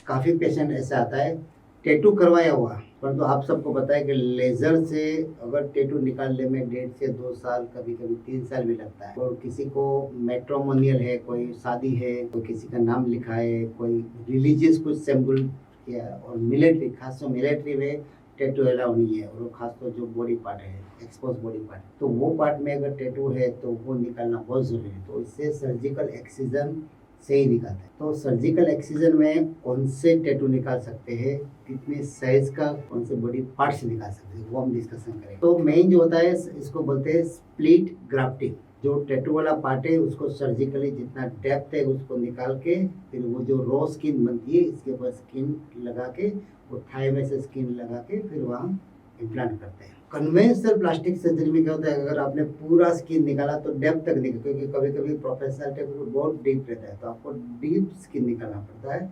काफ़ी पेशेंट ऐसा आता है टैटू करवाया हुआ, परंतु आप सबको पता है कि लेज़र से अगर टैटू निकालने में 1.5 से 2 साल, कभी-कभी 3 साल भी लगता है। और किसी को मैट्रिमोनियल है, कोई शादी है, कोई किसी का नाम लिखा है, कोई रिलीजियस कुछ सिंबल किया, और मिलिट्री, खास तो मिलिट्री में टैटू अलाउ नहीं है, और वो खास तो जो बॉडी पार्ट है, एक्सपोज बॉडी पार्ट, तो वो पार्ट में अगर टैटू है तो वो निकालना बहुत ज़रूरी है। तो इससे सर्जिकल एक्सिजन से ही निकालते हैं। तो सर्जिकल एक्सिजन में कौन से टैटू निकाल सकते हैं, कितने साइज का, कौन से बॉडी पार्ट से निकाल सकते हैं, वो हम डिस्कशन करेंगे। तो मेन जो होता है इसको बोलते हैं स्प्लिट ग्राफ्टिंग। जो टैटू वाला पार्ट है उसको सर्जिकली जितना डेप्थ है उसको निकाल के, फिर वो जो रॉ स्किन बनती है इसके ऊपर स्किन लगा के, वो थाई में से स्किन लगा के फिर वहाँ इम्प्लांट करते हैं। कन्वेंशनल प्लास्टिक सर्जरी में क्या होता है, अगर आपने पूरा स्किन निकाला तो डेप्थ तक निकल, क्योंकि कभी कभी प्रोफेशनल टैटू बहुत डीप रहता है, तो आपको डीप स्किन निकालना पड़ता है,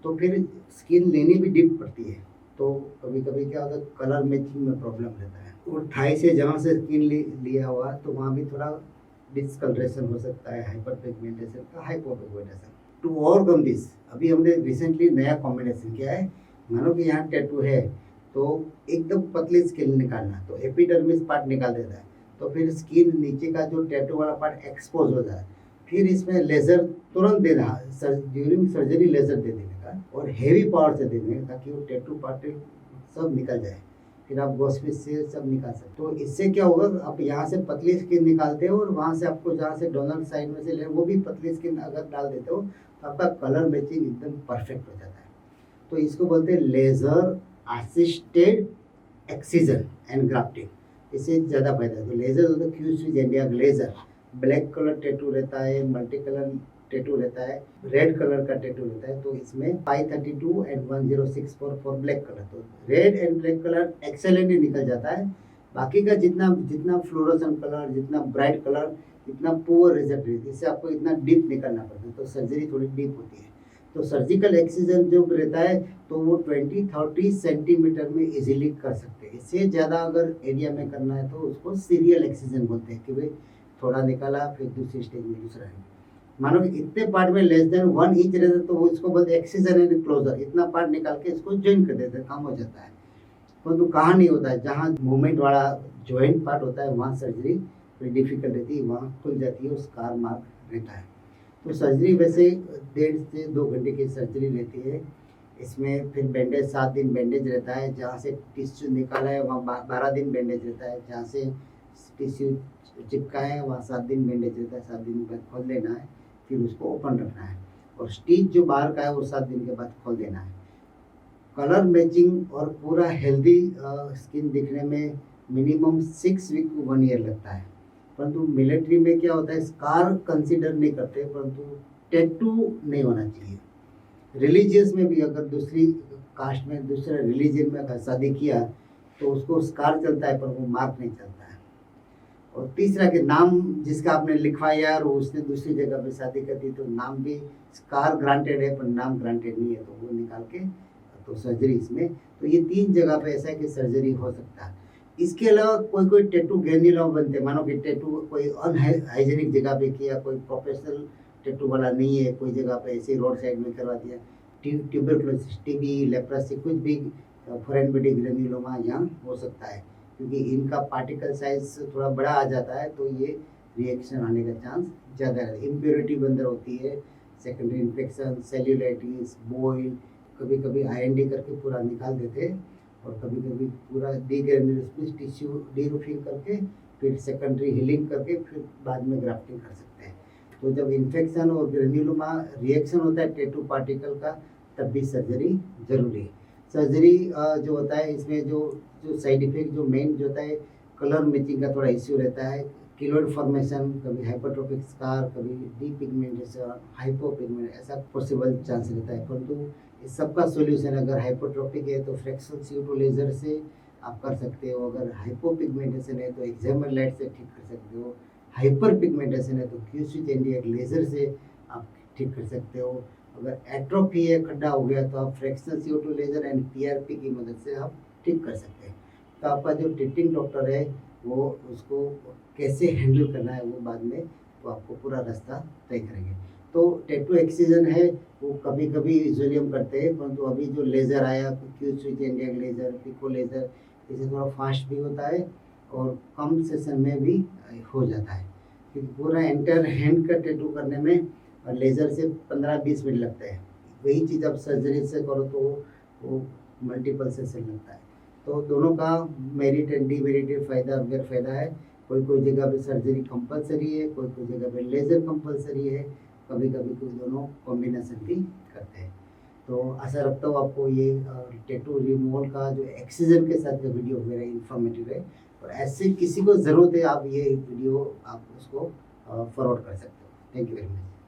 तो फिर स्किन लेनी भी डीप पड़ती है। तो कभी कभी क्या होता है, कलर मैचिंग में प्रॉब्लम रहता है। और थाई से जहाँ से स्किन लिया हुआ तो वहाँ भी थोड़ा डिस्कलरेशन हो सकता है, हाइपर पिगमेंटेशन का, हाइपोपिगमेंटेशन। टू ओवरकम दिस, अभी हमने रिसेंटली नया कॉम्बिनेशन किया है। मानो कि यहाँ टैटू है तो एकदम पतली स्किन निकालना, तो एपिडर्मिस पार्ट निकाल देता है, तो फिर स्किन नीचे का जो टैटू वाला पार्ट एक्सपोज हो जाता है। फिर इसमें लेज़र तुरंत देना, ड्यूरिंग सर्जरी लेज़र दे देने का, और हेवी पावर से दे देने का, ताकि वो टैटू पार्ट सब निकल जाए। फिर आप गॉसपिस से सब निकाल सकते। तो इससे क्या होगा, आप यहाँ से पतली स्किन निकालते हो और वहाँ से आपको जहाँ से डोनर साइड में से ले वो भी पतली स्किन अगर डाल देते हो तो आपका कलर मैचिंग एकदम परफेक्ट हो जाता है। तो इसको बोलते हैं laser assisted excision and grafting. इससे ज़्यादा फायदा है। तो लेज़र होता है Q switch India laser, black colour tattoo रहता है, मल्टी कलर टैटू रहता है, रेड कलर का टैटू रहता है। तो इसमें 532 एंड 1064 फॉर ब्लैक कलर, तो red and black colour excellently निकल जाता है। बाकी का जितना जितना फ्लोरोसेंट कलर, जितना ब्राइट कलर, इतना पुअर रिजल्ट रहती है। इससे आपको इतना डीप निकलना पड़ता है, तो सर्जरी थोड़ी डीप होती है। तो सर्जिकल एक्सिजन जो रहता है तो वो 20-30 सेंटीमीटर में इजीली कर सकते हैं। इससे ज़्यादा अगर एरिया में करना है तो उसको सीरियल एक्सिजन बोलते हैं, कि भाई थोड़ा निकाला फिर दूसरी स्टेज में दूसरा है। मानो कि इतने पार्ट में लेस देन 1 इंच रहता है तो वो इसको बोलते हैं एक्सिजन एंड क्लोजर। इतना पार्ट निकाल के इसको ज्वाइन कर देते हैं, काम हो जाता है। परंतु कहाँ नहीं होता है, जहाँ मूवमेंट वाला ज्वाइंट पार्ट होता है वहाँ सर्जरी थोड़ी डिफिकल्ट रहती है, वहाँ खुल जाती है, स्कार मार्क रहता है। तो सर्जरी वैसे 1.5 से 2 घंटे की सर्जरी रहती है। इसमें फिर बैंडेज 7 दिन बैंडेज रहता है, जहाँ से टिश्यू निकाला है वहाँ 12 दिन बैंडेज रहता है, जहाँ से टिश्यू चिपका है वहाँ 7 दिन बैंडेज रहता है। 7 दिन बाद खोल देना है, फिर उसको ओपन रखना है, और स्टिच जो बाहर का है वो 7 दिन के बाद खोल देना है। कलर मैचिंग और पूरा हेल्दी स्किन दिखने में मिनिमम 6 वीक टू 1 ईयर लगता है। परंतु मिलिट्री में क्या होता है, स्कार कंसीडर नहीं करते, परंतु टैटू नहीं होना चाहिए। रिलीजियस में भी अगर दूसरी कास्ट में, दूसरे रिलीजन में अगर शादी किया तो उसको स्कार चलता है, पर वो मार्क नहीं चलता है। और तीसरा कि नाम जिसका आपने लिखवाया और उसने दूसरी जगह पे शादी कर दी तो नाम भी स्कार ग्रांटेड है पर नाम ग्रांटेड नहीं है, तो वो निकाल के तो सर्जरी इसमें। तो ये 3 जगह पे ऐसा है कि सर्जरी हो सकता है। इसके अलावा कोई कोई टैटू ग्रेन्युलर बनते हैं। मानो कि टैटू कोई अनहाइजेनिक जगह पे किया, कोई प्रोफेशनल टैटू वाला नहीं है, कोई जगह पे ऐसे रोड साइड में करवा दिया, ट्यूबरकुलोसिस, टीबी, लेप्रोसी, कुछ भी फॉरेन बॉडी ग्रेन्युलोमा यहाँ हो सकता है, क्योंकि इनका पार्टिकल साइज थोड़ा बड़ा आ जाता है, तो ये रिएक्शन आने का चांस ज़्यादा है। इम्प्योरिटी अंदर होती है, सेकेंडरी इन्फेक्शन, सेल्यूलाइटिस, बॉइल, कभी कभी आईएनडी करके पूरा निकाल देते हैं, और कभी कभी पूरा डीग्रेन्युलोसिस टिश्यू डीरूफिंग करके फिर सेकेंडरी हीलिंग करके फिर बाद में ग्राफ्टिंग कर सकते हैं। तो जब इन्फेक्शन और ग्रेन्युलोमा रिएक्शन होता है टैटू पार्टिकल का, तब भी सर्जरी जरूरी है। सर्जरी जो होता है इसमें जो जो साइड इफेक्ट जो मेन जो होता है, कलर मैचिंग का थोड़ा इश्यू रहता है, कीलोइड फॉर्मेशन, कभी हाइपरट्रोफिक स्कार, कभी डीपिगमेंटेशन, हाइपोपिगमेंट, ऐसा पॉसिबल चांस रहता है। परंतु इस सबका सोल्यूशन अगर हाइपरट्रोफिक है तो फ्रैक्शनल CO2 लेज़र से आप कर सकते हो, अगर हाइपोपिगमेंटेशन है तो एक्सैमर लाइट से ठीक कर सकते हो, हाइपर पिगमेंटेशन है तो क्यू स्विच एंटी लेज़र से आप ठीक कर सकते हो, अगर एट्रोफी है, खड्डा हो गया, तो आप fractional CO2 laser and PRP की मदद से आप ठीक कर सकते हैं। तो आपका जो ट्रीटिंग डॉक्टर है वो उसको कैसे हैंडल करना है वो बाद में तो आपको पूरा रास्ता तय करेंगे। तो टैटू एक्सीजन है वो कभी कभी यूजुअली हम करते हैं, परंतु अभी जो लेज़र आया Q switch India laser, pico laser, इससे थोड़ा फास्ट भी होता है और कम सेशन में भी हो जाता है, क्योंकि पूरा एंटर हैंड का टैटू करने में लेज़र से 15-20 मिनट लगते हैं। वही चीज़ आप सर्जरी से करो तो वो मल्टीपल सेशन लगता है। तो दोनों का मेरिट एंड डीमेरिट, फ़ायदा और गैर-फ़ायदा है। कोई जगह पे सर्जरी कंपल्सरी है, कोई जगह पे लेज़र कंपल्सरी है, कभी-कभी कोई दोनों कॉम्बिनेशन भी करते हैं। तो आशा रखता हूँ आपको ये टैटू रिमूवल का जो एक्सीजन के साथ का वीडियो मेरा इन्फॉर्मेटिव है, और ऐसे किसी को ज़रूरत है आप ये वीडियो आप उसको फॉरवर्ड कर सकते हो। Thank you very much.